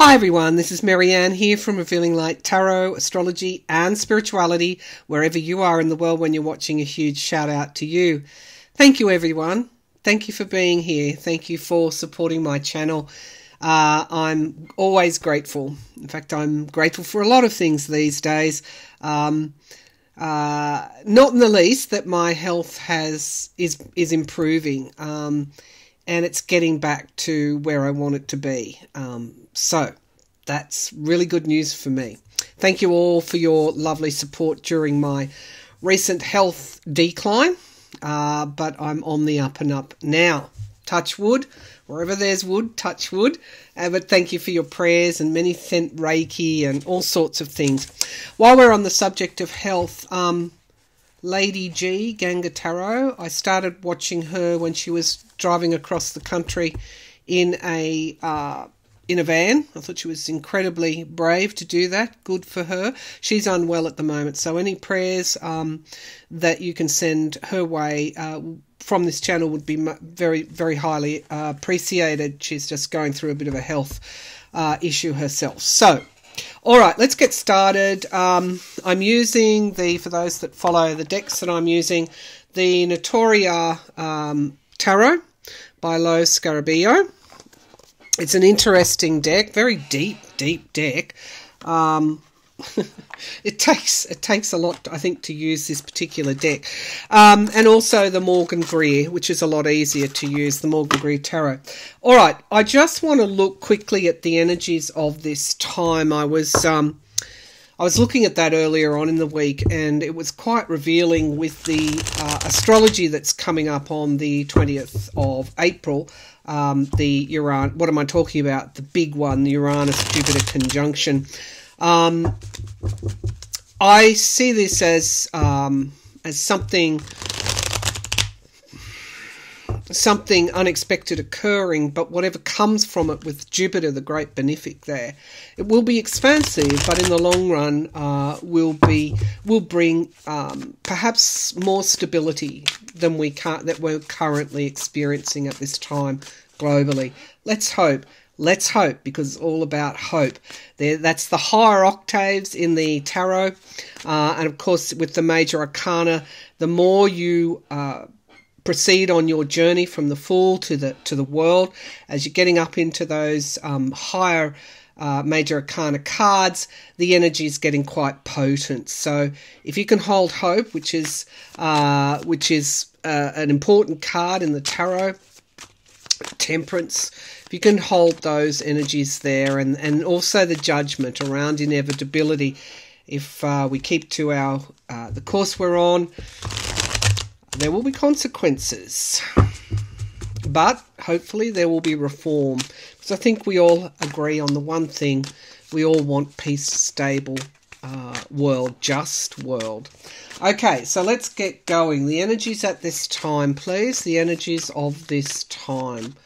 Hi everyone, this is Maryann here from Revealing Light Tarot, Astrology and Spirituality. Wherever you are in the world when you're watching, a huge shout out to you. Thank you everyone. Thank you for being here. Thank you for supporting my channel. I'm always grateful. In fact, I'm grateful for a lot of things these days. Not in the least that my health is improving. And it's getting back to where I want it to be. So that's really good news for me. Thank you all for your lovely support during my recent health decline. But I'm on the up and up now. Touch wood. Wherever there's wood, touch wood. But thank you for your prayers, and many sent Reiki and all sorts of things. While we're on the subject of health, Lady G, Ganga Tarot, I started watching her when she was driving across the country in a van. I thought she was incredibly brave to do that. Good for her. She's unwell at the moment, so any prayers that you can send her way from this channel would be very, very highly appreciated. She's just going through a bit of a health issue herself. So, all right, let's get started. I'm using for those that follow the decks that I'm using, the Notoria Tarot by Lo Scarabeo. It's an interesting deck, very deep deck. It takes a lot, I think, to use this particular deck. And also the Morgan Greer, which is a lot easier to use, the Morgan Greer Tarot. All right, I just want to look quickly at the energies of this time. I was looking at that earlier on in the week, and it was quite revealing with the astrology that's coming up on the 20th of April. The Uranus, what am I talking about? The big one, the Uranus-Jupiter conjunction. I see this as something unexpected occurring, but whatever comes from it with Jupiter, the great benefic there, it will be expansive, but in the long run will bring perhaps more stability than we're currently experiencing at this time globally. Let's hope, because it's all about hope. That's the higher octaves in the tarot, and of course with the major arcana, the more you proceed on your journey from the Fool to the World, as you're getting up into those higher major arcana cards, the energy is getting quite potent. So if you can hold hope, which is an important card in the tarot, temperance, if you can hold those energies there, and also the judgment around inevitability, if we keep to the course we're on, there will be consequences, but hopefully there will be reform, because I think we all agree on the one thing: we all want peace, stable world, just world. Okay, so let's get going. The energies at this time, please. The energies of this time.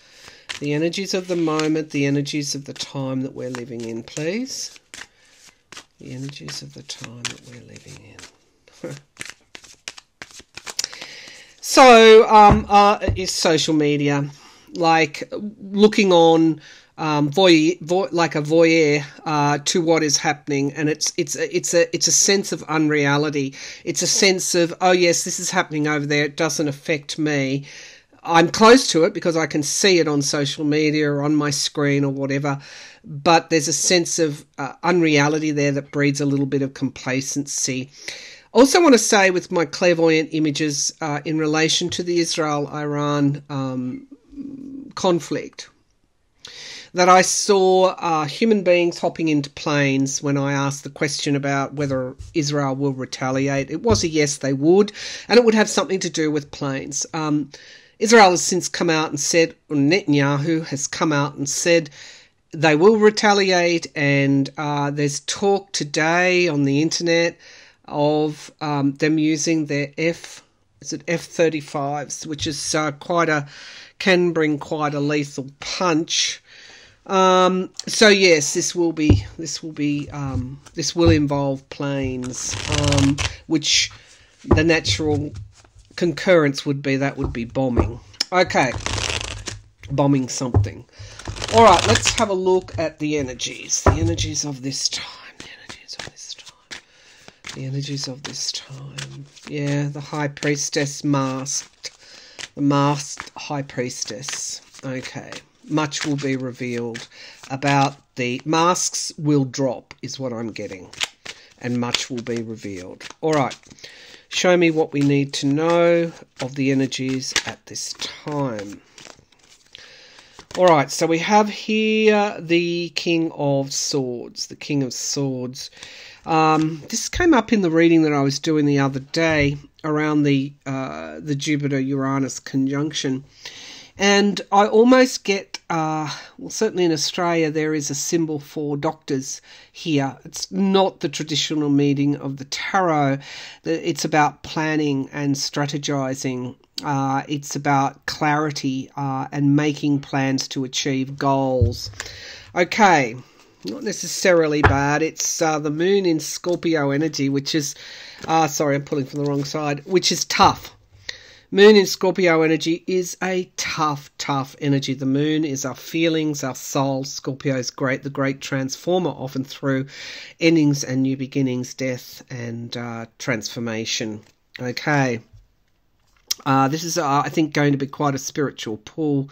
The energies of the moment, the energies of the time that we're living in, please. The energies of the time that we're living in. So, is social media, like looking on like a voyeur to what is happening, and it's a sense of unreality. It's a sense of, oh yes, this is happening over there, it doesn't affect me. I'm close to it because I can see it on social media or on my screen or whatever, but there's a sense of unreality there that breeds a little bit of complacency. Also want to say, with my clairvoyant images in relation to the Israel-Iran conflict, that I saw human beings hopping into planes when I asked the question about whether Israel will retaliate. It was a yes, they would, and it would have something to do with planes. Israel has since come out and said, or Netanyahu has come out and said, they will retaliate, and there's talk today on the internet of them using their F-35s, which is can bring quite a lethal punch. So yes, this will involve planes, which the natural concurrence would be bombing. Okay, bombing something. All right, let's have a look at the energies. The energies of this time. The energies of this time. The energies of this time. Yeah, the High Priestess masked. The masked High Priestess. Okay. Much will be revealed about the masks will drop is what I'm getting. And much will be revealed. All right. Show me what we need to know of the energies at this time. All right, so we have here the King of Swords. The King of Swords. This came up in the reading that I was doing the other day around the Jupiter-Uranus conjunction. And I almost get, well, certainly in Australia, there is a symbol for doctors here. It's not the traditional meaning of the tarot. It's about planning and strategizing. It's about clarity and making plans to achieve goals. Okay, not necessarily bad. It's the moon in Scorpio energy, which is, sorry, I'm pulling from the wrong side, which is tough. Moon in Scorpio energy is a tough energy. The moon is our feelings, our soul. Scorpio is great, the great transformer, often through endings and new beginnings, death and transformation. Okay. This is, I think, going to be quite a spiritual pull.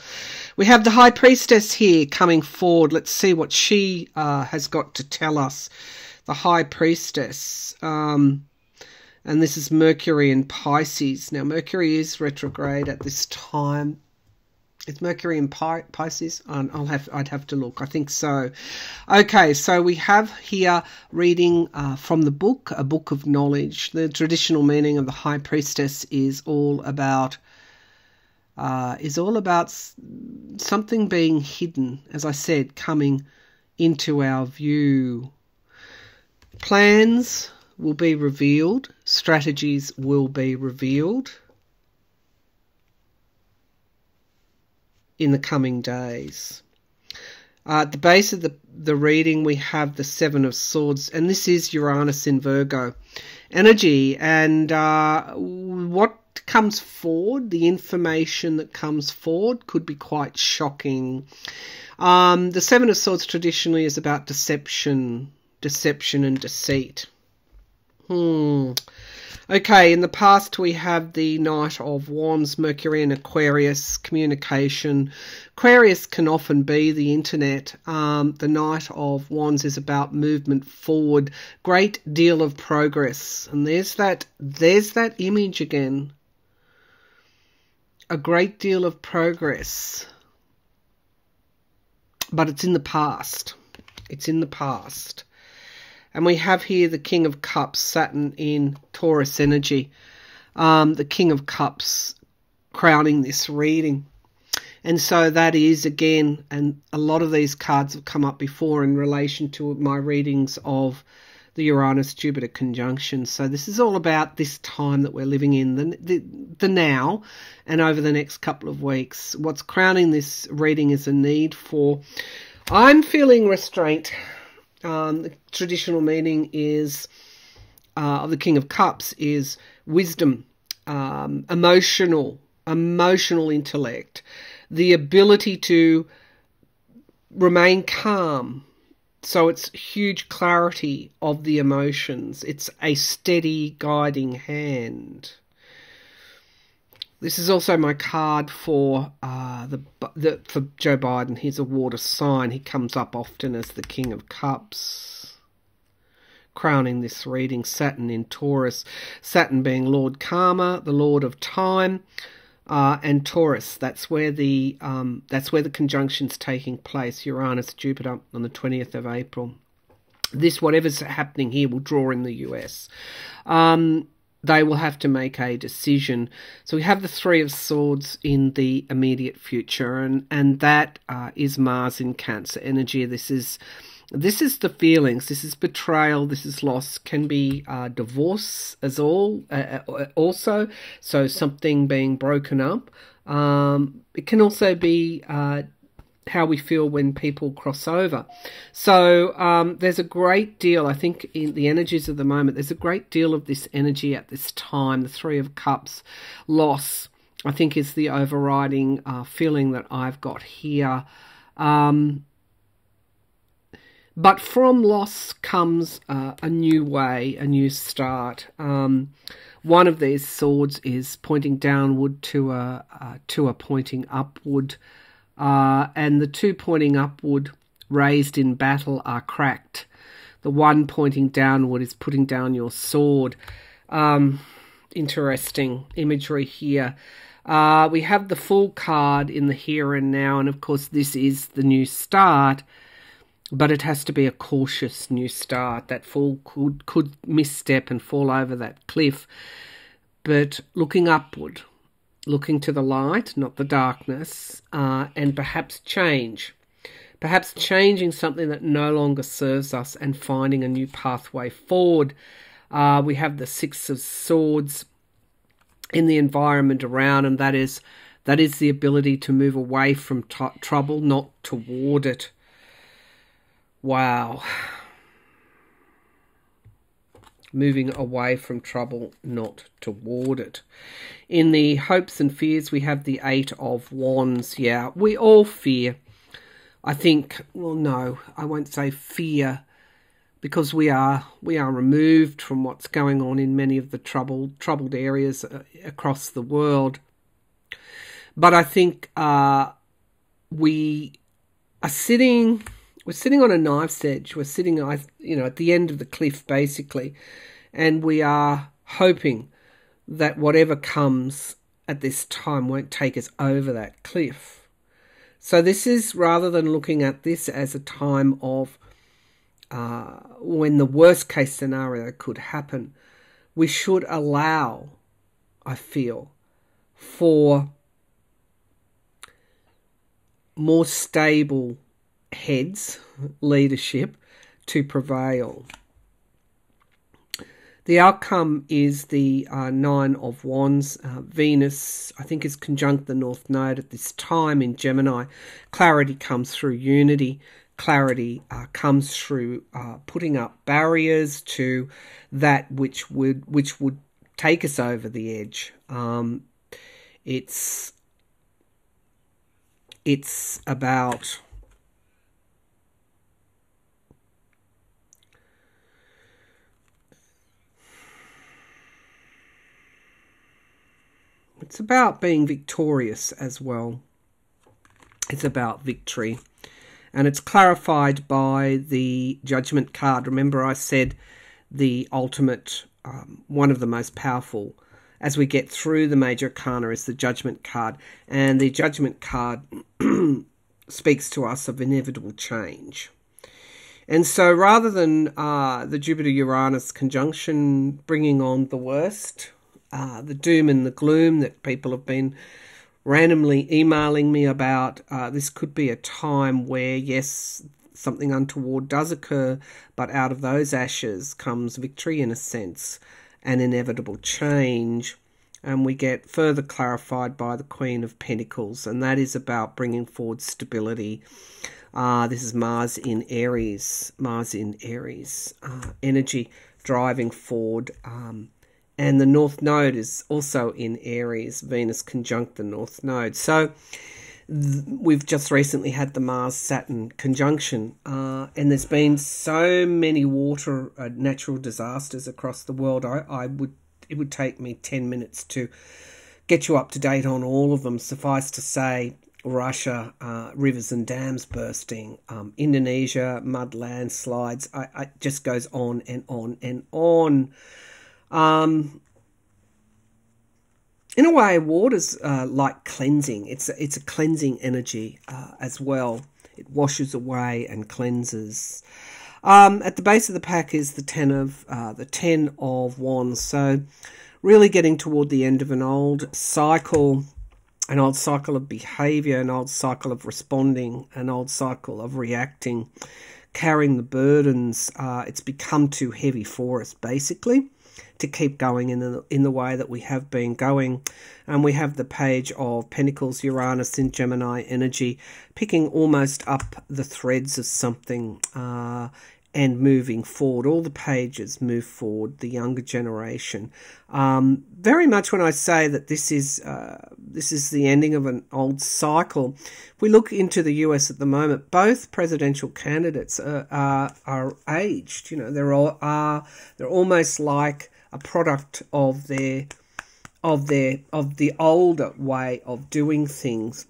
We have the High Priestess here coming forward. Let's see what she has got to tell us. The High Priestess. And this is Mercury in Pisces. Now, Mercury is retrograde at this time. Is Mercury in Pisces? I'd have to look. I think so. Okay, so we have here reading from the book, a book of knowledge. The traditional meaning of the High Priestess is all about something being hidden. As I said, coming into our view. Plans will be revealed. Strategies will be revealed in the coming days. At the base of the reading, we have the Seven of Swords, and this is Uranus in Virgo energy. And what comes forward, the information that comes forward, could be quite shocking. The Seven of Swords traditionally is about deception and deceit. Okay, in the past we have the Knight of Wands, Mercury in Aquarius, communication. Aquarius can often be the internet. The Knight of Wands is about movement forward, great deal of progress. And there's that image again. A great deal of progress. But it's in the past. It's in the past. And we have here the King of Cups, Saturn in Taurus energy. The King of Cups crowning this reading. And so that is, again, and a lot of these cards have come up before in relation to my readings of the Uranus-Jupiter conjunction. So this is all about this time that we're living in, the now, and over the next couple of weeks. What's crowning this reading is a need for, I'm feeling restraint. The traditional meaning is of the King of Cups is wisdom, emotional intellect, the ability to remain calm. So it's huge clarity of the emotions. It's a steady guiding hand. This is also my card for for Joe Biden. He's a water sign. He comes up often as the King of Cups. Crowning this reading, Saturn in Taurus. Saturn being Lord Karma, the Lord of Time, and Taurus. That's where the conjunction's taking place. Uranus, Jupiter on the 20th of April. This, whatever's happening here, will draw in the US. They will have to make a decision. So we have the Three of Swords in the immediate future, and that is Mars in Cancer energy. This is the feelings. This is betrayal. This is loss. Can be divorce as also. So something being broken up. It can also be how we feel when people cross over. So there's a great deal, I think, in the energies of the moment, there's a great deal of this energy at this time, the Three of Cups, loss, I think is the overriding feeling that I've got here. But from loss comes a new way, a new start. One of these swords is pointing downward to a pointing upward, and the two pointing upward, raised in battle, are cracked. The one pointing downward is putting down your sword. Interesting imagery here. We have the Fool card in the here and now, and of course this is the new start. But it has to be a cautious new start. That Fool could misstep and fall over that cliff. But looking upward, looking to the light, not the darkness, and perhaps change. Perhaps changing something that no longer serves us and finding a new pathway forward. We have the Six of Swords in the environment around, and that is the ability to move away from trouble, not toward it. Wow. Moving away from trouble, not toward it. In the hopes and fears, we have the Eight of Wands. Yeah, we all fear. I think, well, no, I won't say fear, because we are removed from what's going on in many of the troubled areas across the world. But I think we are sitting... We're sitting on a knife's edge. We're sitting, at the end of the cliff, basically. And we are hoping that whatever comes at this time won't take us over that cliff. So this is, rather than looking at this as a time of when the worst case scenario could happen, we should allow, I feel, for more stable heads, leadership, to prevail. The outcome is the Nine of Wands. Venus, I think, is conjunct the North Node at this time in Gemini. Clarity comes through unity. Clarity comes through putting up barriers to that which would take us over the edge. It's about being victorious as well. It's about victory. And it's clarified by the Judgment card. Remember, I said the ultimate, one of the most powerful, as we get through the major arcana, is the Judgment card. And the Judgment card speaks to us of inevitable change. And so rather than the Jupiter-Uranus conjunction bringing on the worst, the doom and the gloom that people have been randomly emailing me about, this could be a time where, yes, something untoward does occur, but out of those ashes comes victory, in a sense, and inevitable change. And we get further clarified by the Queen of Pentacles, and that is about bringing forward stability. This is Mars in Aries, energy driving forward. And the North Node is also in Aries, Venus conjunct the North Node. So we've just recently had the Mars-Saturn conjunction, and there's been so many natural disasters across the world. It would take me 10 minutes to get you up to date on all of them. Suffice to say, Russia, rivers and dams bursting, Indonesia, mud landslides. It just goes on and on and on. In a way, water's like cleansing. It's a cleansing energy as well. It washes away and cleanses. At the base of the pack is the Ten of Wands. So really getting toward the end of an old cycle of behaviour, an old cycle of responding, an old cycle of reacting, carrying the burdens. It's become too heavy for us, basically, to keep going in the way that we have been going. And we have the Page of Pentacles, Uranus in Gemini energy, picking almost up the threads of something, and moving forward. All the pages move forward, the younger generation. Very much when I say that this is the ending of an old cycle. If we look into the US at the moment, both presidential candidates are aged. You know, they're almost like a product of the older way of doing things.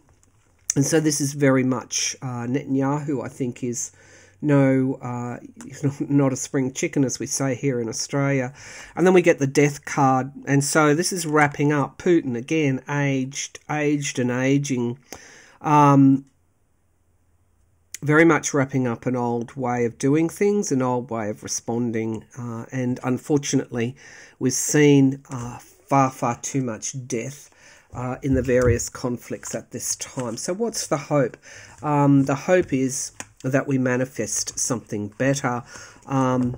And so this is very much Netanyahu, I think, is not a spring chicken, as we say here in Australia. And then we get the death card. And so this is wrapping up Putin again, aged and aging. Very much wrapping up an old way of doing things, an old way of responding. And unfortunately, we've seen far, far too much death in the various conflicts at this time. So what's the hope? The hope is that we manifest something better, and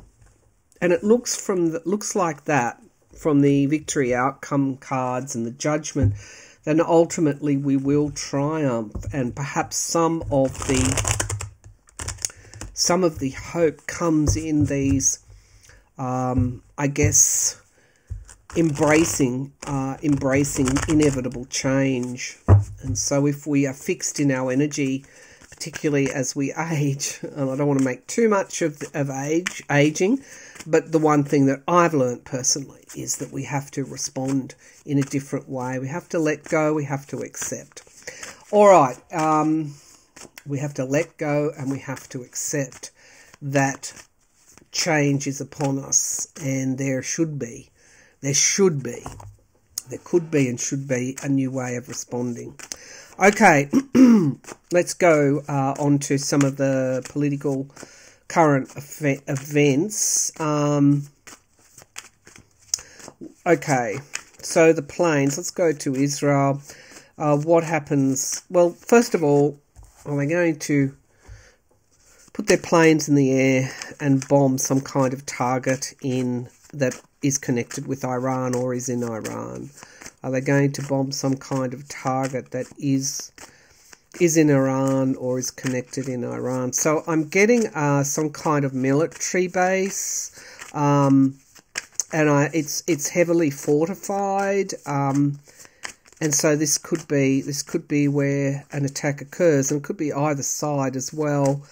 it looks like that from the victory outcome cards and the judgment. Then ultimately we will triumph, and perhaps some of the hope comes in these, I guess, embracing inevitable change. And so if we are fixed in our energy, particularly as we age, and I don't want to make too much of aging, but the one thing that I've learned personally is that we have to respond in a different way. We have to let go, we have to accept. All right, we have to let go and we have to accept that change is upon us, and there could be and should be a new way of responding. Okay, let's go on to some of the political current events. Okay, so the planes. Let's go to Israel. What happens? Well, first of all, are they going to put their planes in the air and bomb some kind of target that is connected with Iran or is in Iran? Are they going to bomb some kind of target that is in Iran or is connected in Iran? So I'm getting some kind of military base, and it's heavily fortified, and so this could be where an attack occurs, and it could be either side as well.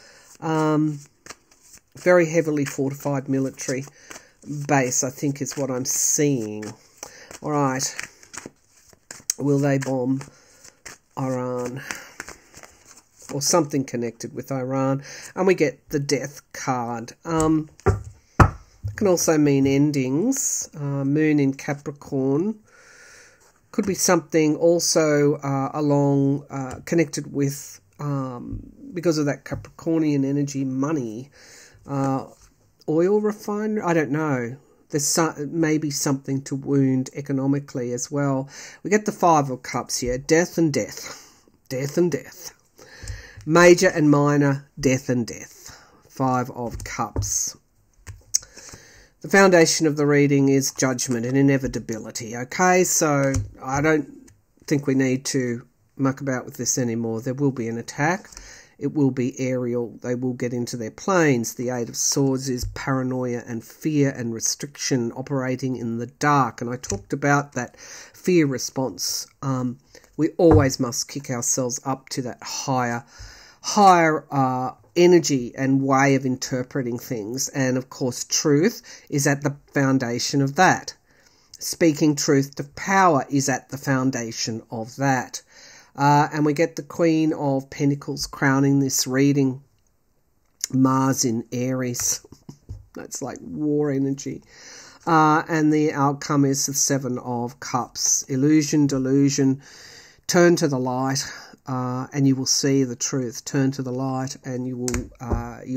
Very heavily fortified military base, I think, is what I'm seeing. All right. Will they bomb Iran or something connected with Iran? And we get the death card. It can also mean endings. Moon in Capricorn. Could be something also connected with, because of that Capricornian energy, money. Oil refinery? I don't know. There's maybe something to wound economically as well. We get the Five of Cups here. Death and death. Death and death. Major and minor, death and death. Five of Cups. The foundation of the reading is judgment and inevitability. Okay, so I don't think we need to muck about with this anymore. There will be an attack. It will be aerial. They will get into their planes. The Eight of Swords is paranoia and fear and restriction, operating in the dark. And I talked about that fear response. We always must kick ourselves up to that higher energy and way of interpreting things. And of course, truth is at the foundation of that. Speaking truth to power is at the foundation of that. And we get the Queen of Pentacles crowning this reading. Mars in Aries. That's like war energy. And the outcome is the Seven of Cups. Illusion, delusion. Turn to the light, and you will see the truth. Turn to the light, and you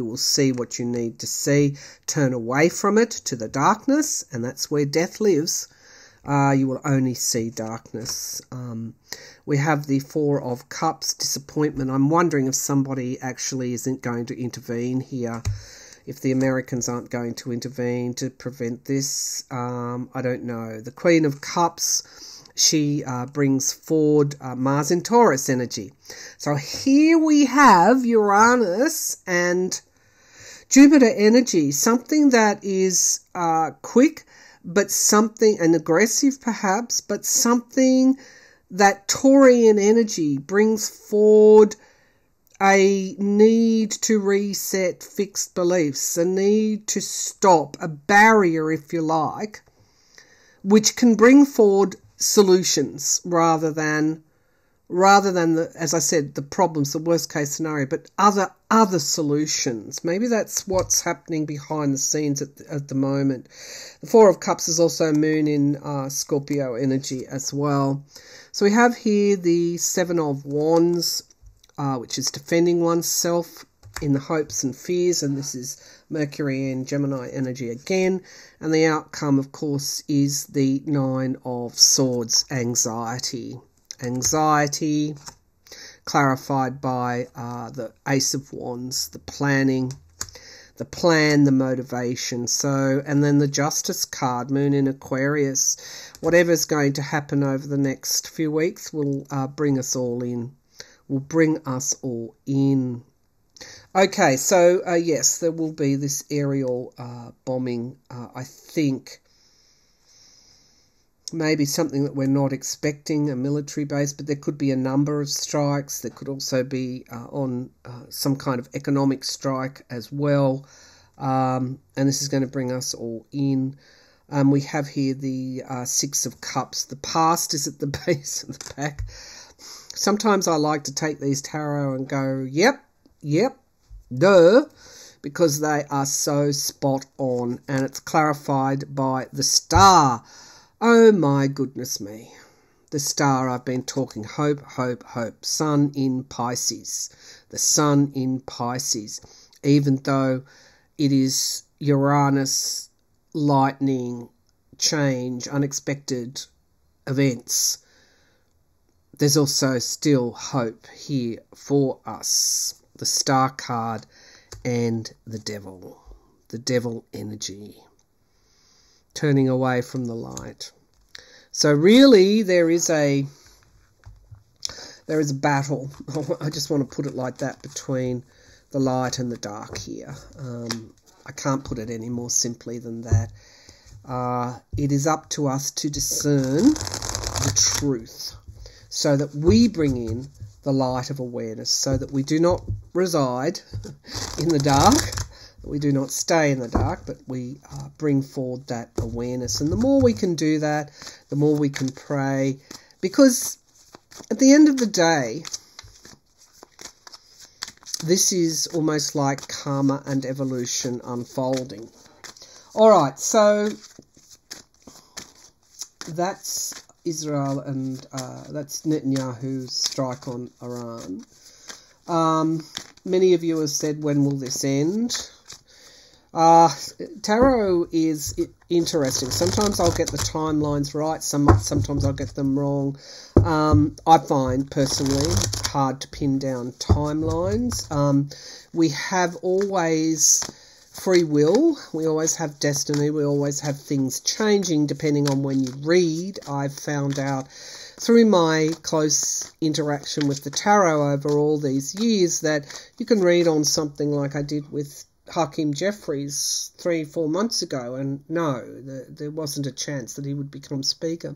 will see what you need to see. Turn away from it to the darkness, and that's where death lives. You will only see darkness. We have the Four of Cups, disappointment. I'm wondering if somebody actually isn't going to intervene here, if the Americans aren't going to intervene to prevent this. I don't know. The Queen of Cups, she brings forward Mars in Taurus energy. So here we have Uranus and Jupiter energy, something that is quick, but something, and aggressive perhaps, but something that Taurian energy brings forward a need to reset fixed beliefs, a need to stop, a barrier, if you like, which can bring forward solutions rather than the, as I said, the problems, the worst case scenario, but other solutions. Maybe that's what's happening behind the scenes at the moment. The Four of Cups is also Moon in Scorpio energy as well. So we have here the Seven of Wands, which is defending oneself in the hopes and fears, and this is Mercury and Gemini energy again. And the outcome, of course, is the Nine of Swords, anxiety. Anxiety, clarified by the Ace of Wands, the planning, the plan, the motivation. So, and then the Justice card, Moon in Aquarius. Whatever's going to happen over the next few weeks will bring us all in. Will bring us all in. Okay, so yes, there will be this aerial bombing, I think. Maybe something that we're not expecting, a military base, but there could be a number of strikes. There could also be on some kind of economic strike as well. And this is going to bring us all in. We have here the Six of Cups. The past is at the base of the pack. Sometimes I like to take these tarot and go, yep, duh, because they are so spot on. And it's clarified by the Star. Oh my goodness me. The Star, I've been talking, hope. Sun in Pisces. The Sun in Pisces. Even though it is Uranus, lightning, change, unexpected events, there's also still hope here for us. The Star card and the Devil energy. Turning away from the light. So really there is a battle. I just want to put it like that, between the light and the dark here. I can't put it any more simply than that. It is up to us to discern the truth, so that we bring in the light of awareness, so that we do not reside in the dark, we do not stay in the dark, but we bring forward that awareness. And the more we can do that, the more we can pray, because at the end of the day, this is almost like karma and evolution unfolding. All right, so that's Israel and that's Netanyahu's strike on Iran. Many of you have said, when will this end? Tarot is interesting. Sometimes I'll get the timelines right, sometimes I'll get them wrong. I find personally hard to pin down timelines. We have always free will, we always have destiny, we always have things changing depending on when you read. I've found out through my close interaction with the tarot over all these years that you can read on something like I did with Hakeem Jeffries 3-4 months ago, and no, there wasn't a chance that he would become speaker.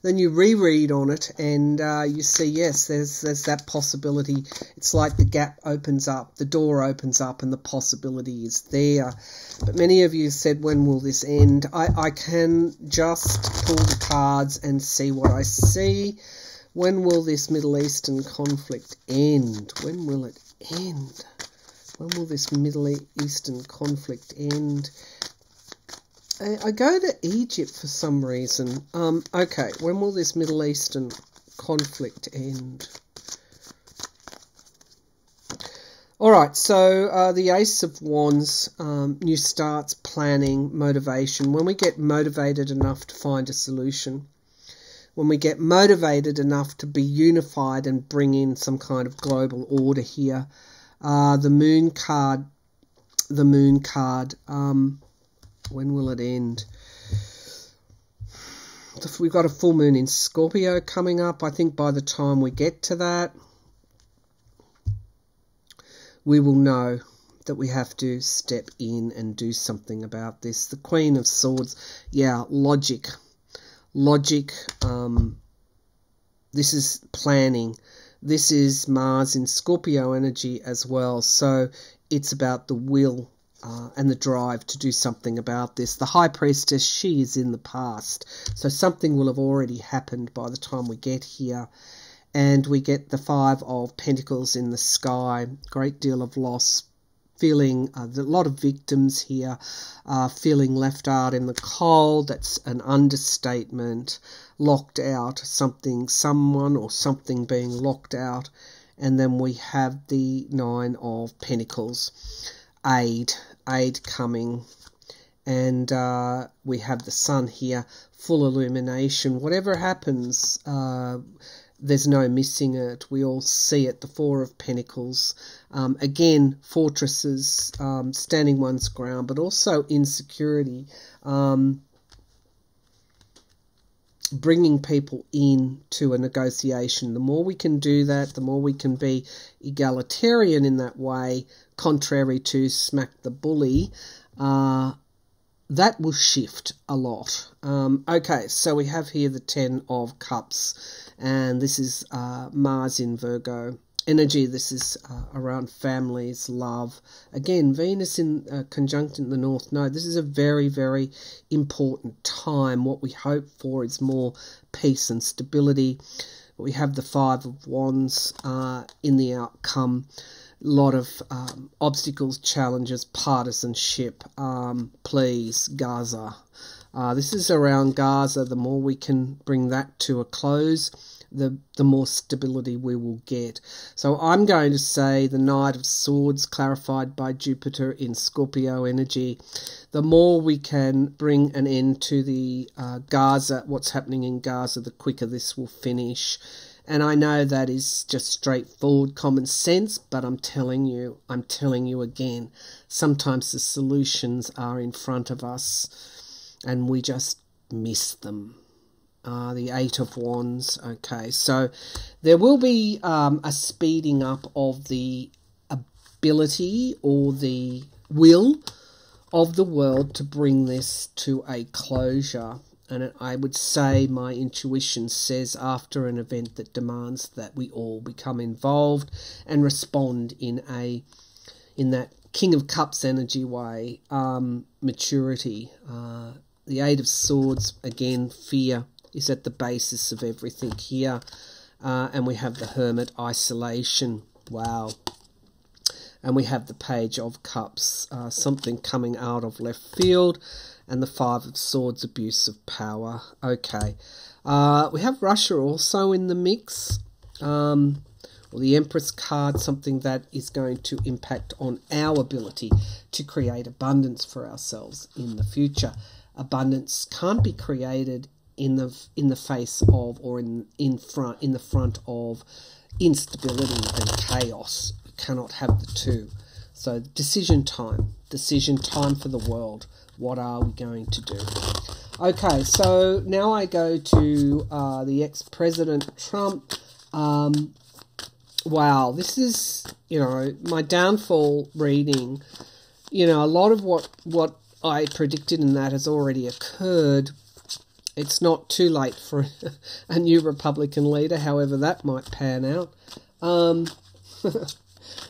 Then you reread on it, and you see, yes, there's that possibility. It's like the gap opens up, the door opens up, and the possibility is there. But many of you said, when will this end? I can just pull the cards and see what I see. When will this Middle Eastern conflict end? When will it end? When will this Middle Eastern conflict end? I go to Egypt for some reason. Okay, when will this Middle Eastern conflict end? All right, so the Ace of Wands, new starts, planning, motivation. When we get motivated enough to find a solution, when we get motivated enough to be unified and bring in some kind of global order here, the Moon card, when will it end? We've got a full moon in Scorpio coming up. I think by the time we get to that, we will know. that we have to step in and do something about this. The Queen of Swords, yeah, logic. This is planning. This is Mars in Scorpio energy as well. So it's about the will and the drive to do something about this. The High Priestess, she is in the past. So something will have already happened by the time we get here. And we get the Five of Pentacles in the sky. Great deal of loss. Feeling a lot of victims here, feeling left out in the cold. That's an understatement. Locked out, someone or something being locked out. And then we have the Nine of Pentacles, aid coming. And we have the Sun here, full illumination. Whatever happens, there's no missing it. We all see it. The Four of Pentacles. Again, fortresses, standing one's ground, but also insecurity. Bringing people in to a negotiation. The more we can do that, the more we can be egalitarian in that way, contrary to smack the bully, that will shift a lot. Okay, so we have here the Ten of Cups, and this is Mars in Virgo energy. This is around families, love. Again, Venus in conjunct in the North Node. This is a very, very important time. What we hope for is more peace and stability. We have the Five of Wands in the outcome. A lot of obstacles, challenges, partisanship. Please, Gaza. This is around Gaza. The more we can bring that to a close, the more stability we will get. So I'm going to say the Knight of Swords, clarified by Jupiter in Scorpio energy. The more we can bring an end to the Gaza, what's happening in Gaza, the quicker this will finish. And I know that is just straightforward common sense, but I'm telling you again, sometimes the solutions are in front of us and we just miss them. The Eight of Wands. Okay, so there will be a speeding up of the ability or the will of the world to bring this to a closure. And I would say my intuition says after an event that demands that we all become involved and respond in that King of Cups energy way, maturity. The Eight of Swords, again, fear is at the basis of everything here. And we have the Hermit, isolation. Wow. And we have the Page of Cups, something coming out of left field. And the Five of Swords, abuse of power. Okay. We have Russia also in the mix. Or the Empress card, something that is going to impact on our ability to create abundance for ourselves in the future. Abundance can't be created in the face of or in the front of instability and chaos. You cannot have the two. So decision time for the world. What are we going to do? Okay, so now I go to the ex-President Trump. Wow, this is, my downfall reading. A lot of what I predicted in that has already occurred. It's not too late for a new Republican leader, however that might pan out.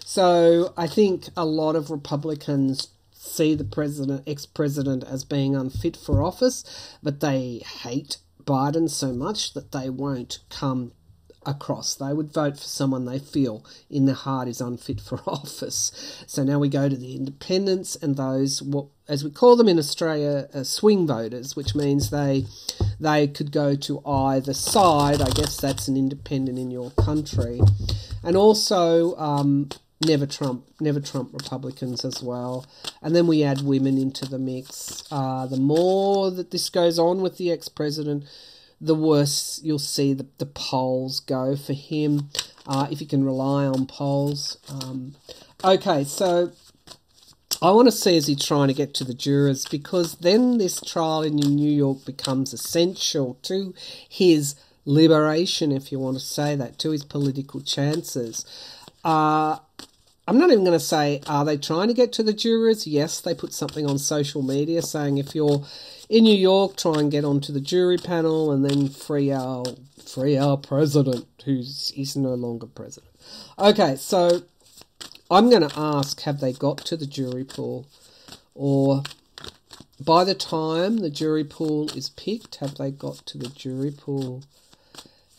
So I think a lot of Republicans see the ex-president as being unfit for office, but they hate Biden so much that they won't come across. They would vote for someone they feel in their heart is unfit for office. So now we go to the independents and those, what as we call them in Australia, swing voters, which means they could go to either side. I guess that's an independent in your country. And also never Trump Republicans as well. And then we add women into the mix. The more that this goes on with the ex-president, the worse you'll see the polls go for him, if you can rely on polls. Okay, so I want to see is he trying to get to the jurors, because then this trial in New York becomes essential to his liberation, if you want to say that, to his political chances. I'm not even going to say, are they trying to get to the jurors? Yes, they put something on social media saying if you're in New York, try and get onto the jury panel and then free our president, he's no longer president. Okay, so I'm going to ask, have they got to the jury pool? Or by the time the jury pool is picked, have they got to the jury pool?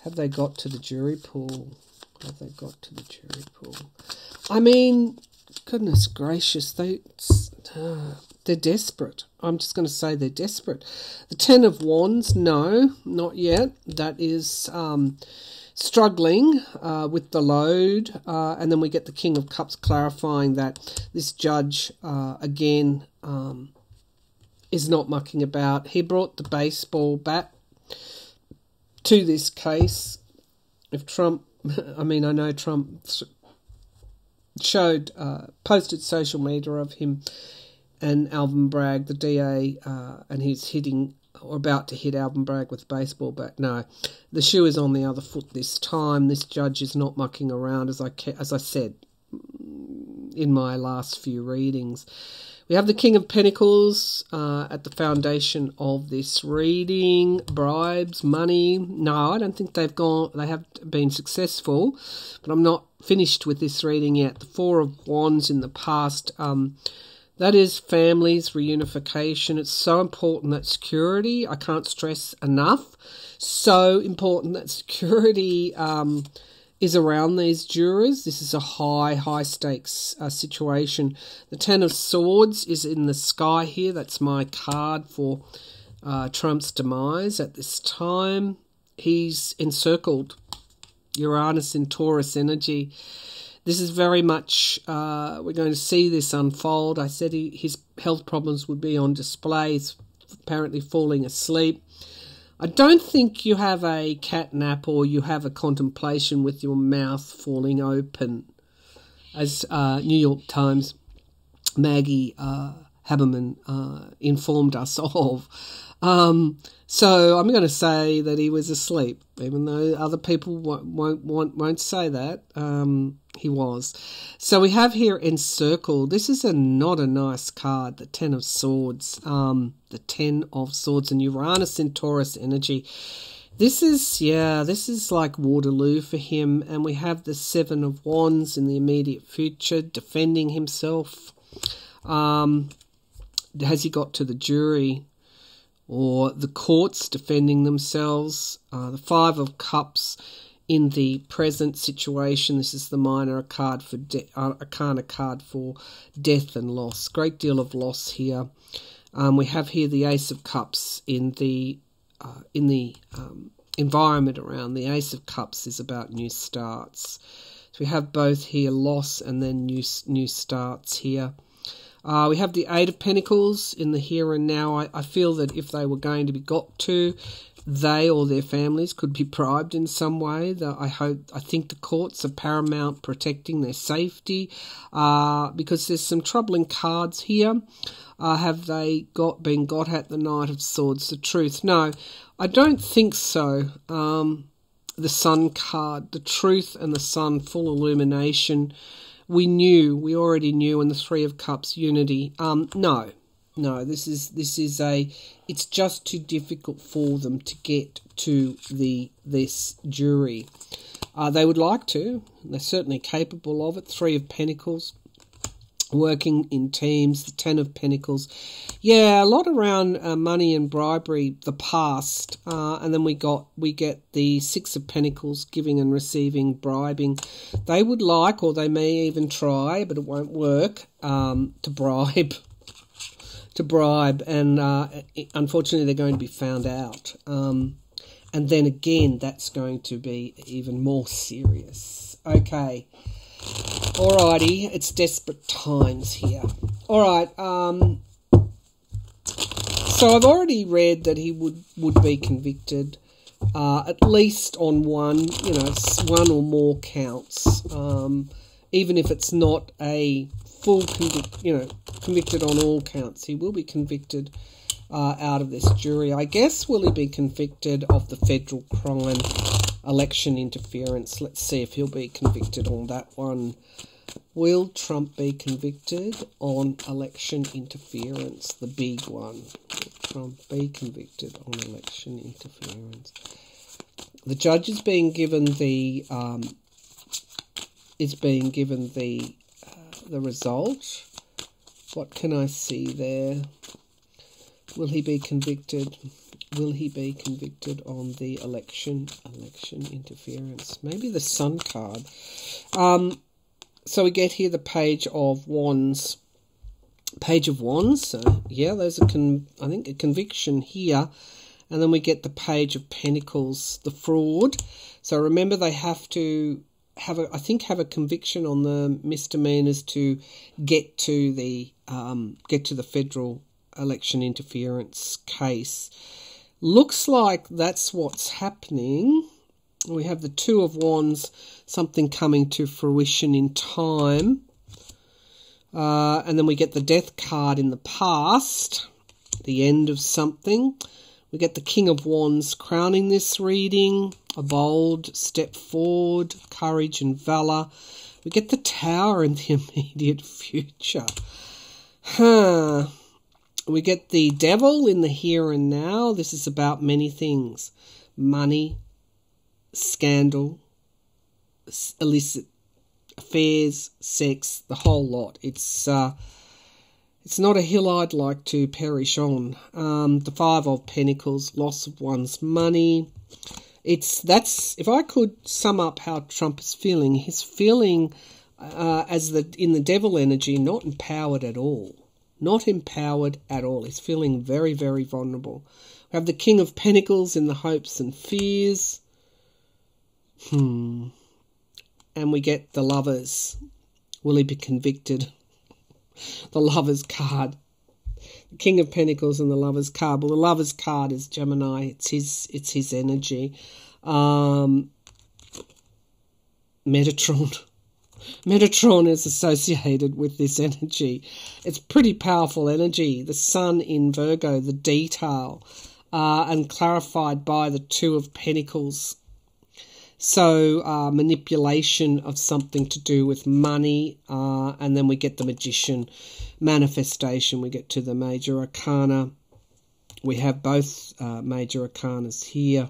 Have they got to the jury pool? Have they got to the jury pool? I mean, goodness gracious, they're desperate. I'm just going to say they're desperate. The Ten of Wands, no, not yet. That is struggling with the load. And then we get the King of Cups clarifying that this judge, again, is not mucking about. He brought the baseball bat to this case. If Trump, I mean, I know Trump posted social media of him and Alvin Bragg, the DA, and he's hitting or about to hit Alvin Bragg with a baseball bat. No, the shoe is on the other foot this time. This judge is not mucking around, as I said in my last few readings. We have the King of Pentacles at the foundation of this reading. Bribes, money. No, I don't think they have been successful, but I'm not finished with this reading yet. The Four of Wands in the past. That is families, reunification. It's so important that security, I can't stress enough, so important that security is around these jurors. This is a high stakes situation. The Ten of Swords is in the sky here. That's my card for Trump's demise at this time. He's encircled. Uranus in Taurus energy. This is very much, we're going to see this unfold. I said his health problems would be on display. He's apparently falling asleep. I don't think you have a cat nap or you have a contemplation with your mouth falling open, as New York Times Maggie Haberman informed us of. So I'm going to say that he was asleep, even though other people won't say that. He was. So we have here encircled. This is not a nice card, the Ten of Swords. The Ten of Swords and Uranus in Taurus energy. This is like Waterloo for him. And we have the Seven of Wands in the immediate future, defending himself. Has he got to the jury? Or the courts defending themselves? The Five of Cups in the present situation. This is the minor arcana card for death and loss. Great deal of loss here. We have here the Ace of Cups in the environment around. The Ace of Cups is about new starts. So we have both here, loss and then new starts here. We have the Eight of Pentacles in the here and now. I feel that if they were going to be got to, they or their families could be bribed in some way. I think the courts are paramount protecting their safety because there's some troubling cards here. Have they been got at the Knight of Swords? The Truth. No, I don't think so. The Sun card, the Truth and the Sun, full illumination. We already knew, and the Three of Cups, unity. No, this is it's just too difficult for them to get to this jury. They would like to. They're certainly capable of it. Three of Pentacles, working in teams. The Ten of Pentacles. Yeah, a lot around money and bribery, the past. And then we get the Six of Pentacles, giving and receiving, bribing. They would like, or they may even try, but it won't work, to bribe. And unfortunately they're going to be found out. And then again, that's going to be even more serious. Okay. Alrighty, it's desperate times here. Alright, so I've already read that he would be convicted, at least on one or more counts, even if it's not a full convicted on all counts. He will be convicted out of this jury. I guess, will he be convicted of the federal crime, election interference? Let's see if he'll be convicted on that one. Will Trump be convicted on election interference? The big one. Will Trump be convicted on election interference? The judge is being given the the result. What can I see there? Will he be convicted? Will he be convicted on the election interference? Maybe the Sun card. So we get here the Page of Wands. Page of Wands. So yeah, there's I think a conviction here. And then we get the Page of Pentacles, the fraud. So remember, they have to have a conviction on the misdemeanors to get to the federal election interference case. Looks like that's what's happening. We have the Two of Wands, something coming to fruition in time. And then we get the Death card in the past, the end of something. We get the King of Wands crowning this reading, a bold step forward, courage and valour. We get the Tower in the immediate future. We get the Devil in the here and now. This is about many things. Money, scandal, illicit affairs, sex, the whole lot. It's not a hill I'd like to perish on. The Five of Pentacles, loss of one's money. If I could sum up how Trump is feeling, he's feeling in the Devil energy, not empowered at all. Not empowered at all. He's feeling very, very vulnerable. We have the King of Pentacles in the hopes and fears. And we get the Lovers. Will he be convicted? The Lovers card. The King of Pentacles and the Lovers card. Well, the Lovers card is Gemini. It's his energy. Metatron. Metatron is associated with this energy. It's pretty powerful energy. The Sun in Virgo, the detail, and clarified by the Two of Pentacles. So manipulation of something to do with money, and then we get the Magician, manifestation. We get to the Major Arcana. We have both Major Arcanas here,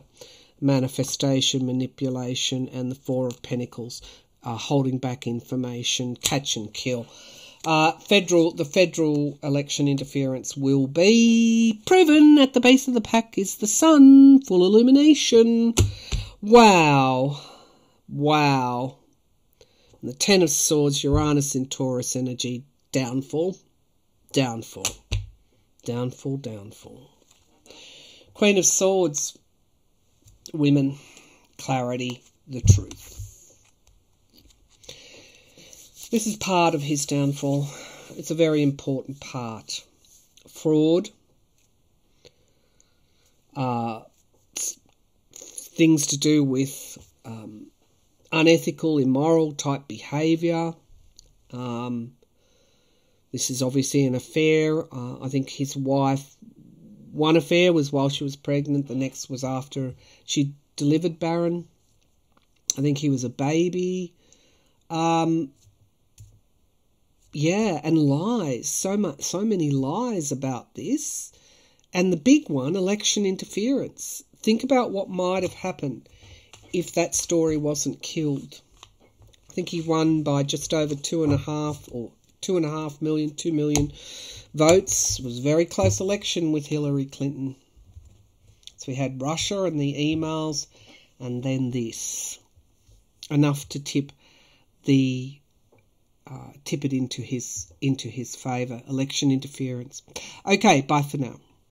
manifestation, manipulation, and the Four of Pentacles. Holding back information, catch and kill. The federal election interference will be proven. At the base of the pack is the Sun, full illumination. Wow. And the Ten of Swords, Uranus in Taurus energy, downfall. Queen of Swords, women, clarity, the truth. This is part of his downfall. It's a very important part. Fraud. Things to do with unethical, immoral type behaviour. This is obviously an affair. I think his wife, one affair was while she was pregnant. The next was after she delivered Baron. I think he was a baby. Yeah, and lies. So many lies about this. And the big one, election interference. Think about what might have happened if that story wasn't killed. I think he won by just over 2.5 million, 2 million votes. It was a very close election with Hillary Clinton. So we had Russia and the emails, and then this. Enough to tip it into his favour. Election interference. Okay, bye for now.